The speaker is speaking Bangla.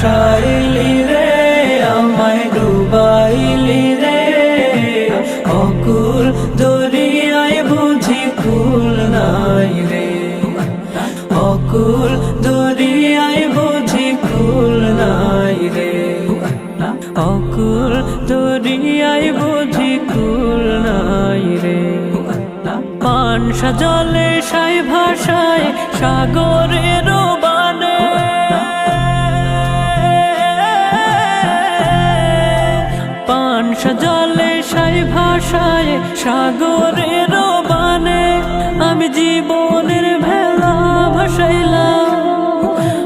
ভাসাইলি রে আমায় ডুবাইলি রে অকুল দরিয়ায় বুঝি কুল নাই রে অকুল দরিয়ায় বুঝি কুল নাই রে অকুল দরিয়ায় বুঝি কুল নাই রে পানসা জলে সাই ভাষায় সাগরের বানে পানসা জলে সাই ভাষায় সাগরের